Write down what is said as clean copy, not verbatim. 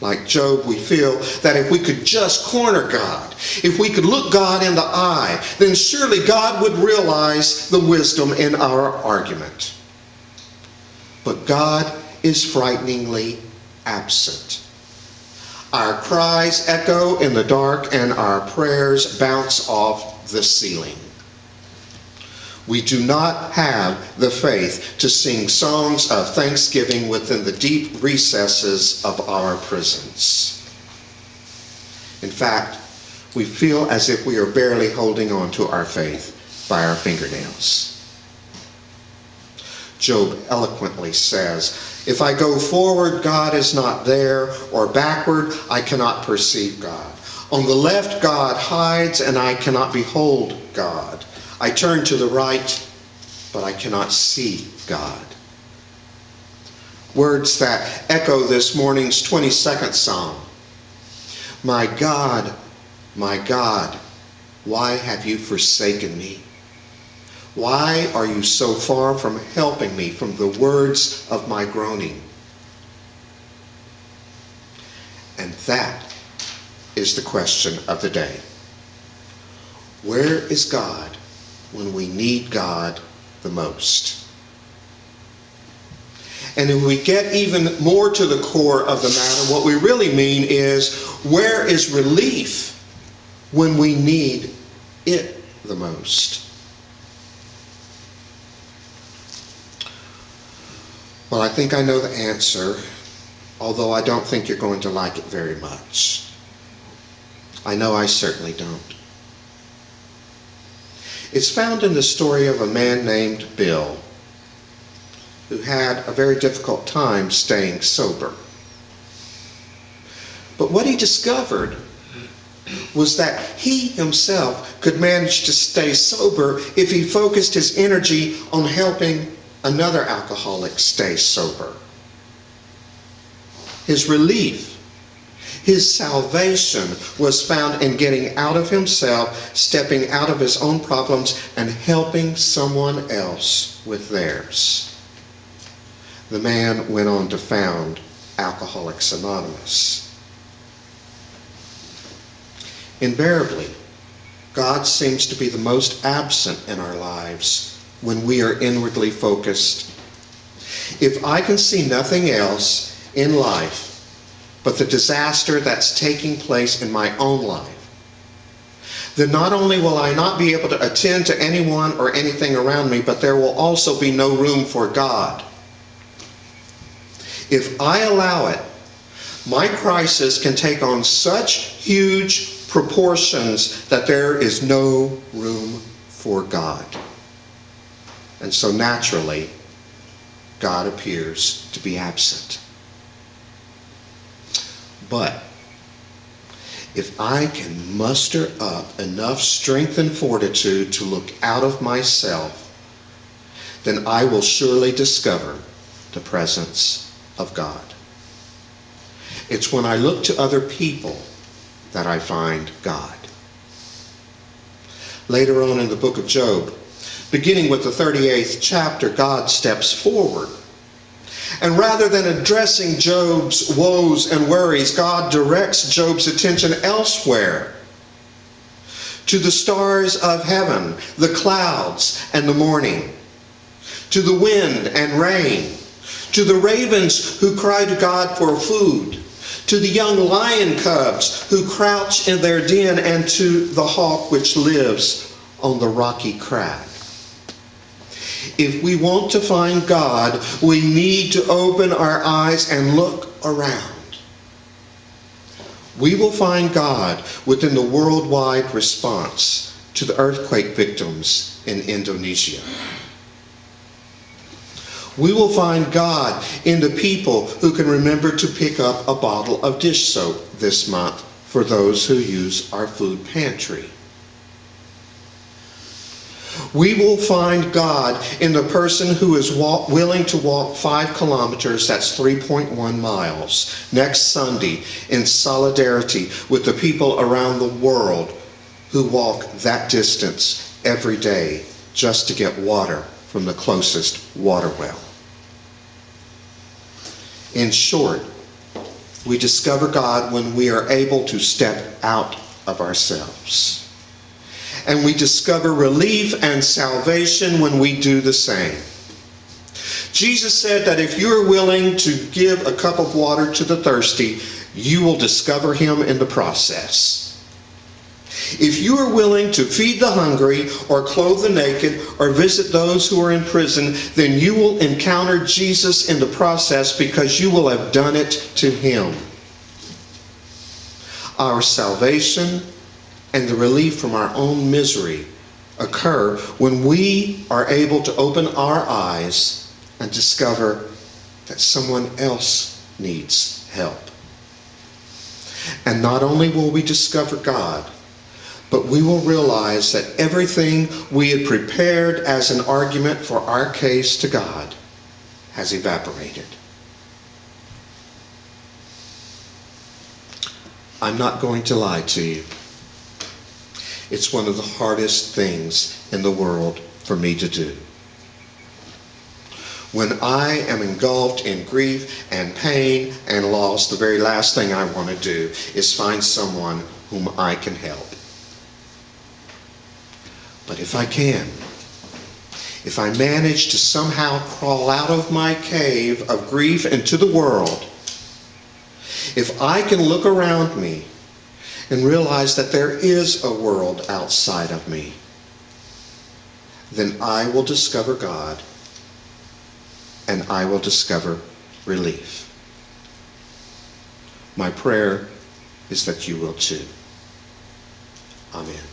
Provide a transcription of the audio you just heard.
Like Job, we feel that if we could just corner God, if we could look God in the eye, then surely God would realize the wisdom in our argument. But God is frighteningly absent. Our cries echo in the dark and our prayers bounce off the ceiling. We do not have the faith to sing songs of thanksgiving within the deep recesses of our prisons. In fact, we feel as if we are barely holding on to our faith by our fingernails. Job eloquently says, "If I go forward, God is not there, or backward, I cannot perceive God. On the left, God hides, and I cannot behold God. I turn to the right, but I cannot see God." Words that echo this morning's 22nd Psalm. My God, why have you forsaken me? Why are you so far from helping me from the words of my groaning?" And that is the question of the day. Where is God when we need God the most? And if we get even more to the core of the matter, what we really mean is, where is relief when we need it the most? Well, I think I know the answer, although I don't think you're going to like it very much. I know I certainly don't. It's found in the story of a man named Bill, who had a very difficult time staying sober. But what he discovered was that he himself could manage to stay sober if he focused his energy on helping another alcoholic stay sober. His relief, his salvation was found in getting out of himself, stepping out of his own problems, and helping someone else with theirs. The man went on to found Alcoholics Anonymous. Invariably, God seems to be the most absent in our lives when we are inwardly focused. If I can see nothing else in life but the disaster that's taking place in my own life, then not only will I not be able to attend to anyone or anything around me, but there will also be no room for God. If I allow it, my crisis can take on such huge proportions that there is no room for God. And so naturally, God appears to be absent. But if I can muster up enough strength and fortitude to look out of myself, then I will surely discover the presence of God. It's when I look to other people that I find God. Later on in the book of Job, beginning with the 38th chapter, God steps forward. And rather than addressing Job's woes and worries, God directs Job's attention elsewhere. To the stars of heaven, the clouds and the morning. To the wind and rain. To the ravens who cry to God for food. To the young lion cubs who crouch in their den, and to the hawk which lives on the rocky crag. If we want to find God, we need to open our eyes and look around. We will find God within the worldwide response to the earthquake victims in Indonesia. We will find God in the people who can remember to pick up a bottle of dish soap this month for those who use our food pantry. We will find God in the person who is willing to walk 5 kilometers, that's 3.1 miles, next Sunday in solidarity with the people around the world who walk that distance every day just to get water from the closest water well. In short, We discover God when we are able to step out of ourselves. And we discover relief and salvation when we do the same. Jesus said that if you're willing to give a cup of water to the thirsty, you will discover him in the process. If you are willing to feed the hungry or clothe the naked or visit those who are in prison, then you will encounter Jesus in the process because you will have done it to him. Our salvation and the relief from our own misery occur when we are able to open our eyes and discover that someone else needs help. And not only will we discover God, but we will realize that everything we had prepared as an argument for our case to God has evaporated. I'm not going to lie to you. It's one of the hardest things in the world for me to do. When I am engulfed in grief and pain and loss, the very last thing I want to do is find someone whom I can help. But if I can, if I manage to somehow crawl out of my cave of grief into the world, if I can look around me and realize that there is a world outside of me, then I will discover God and I will discover relief. My prayer is that you will too. Amen.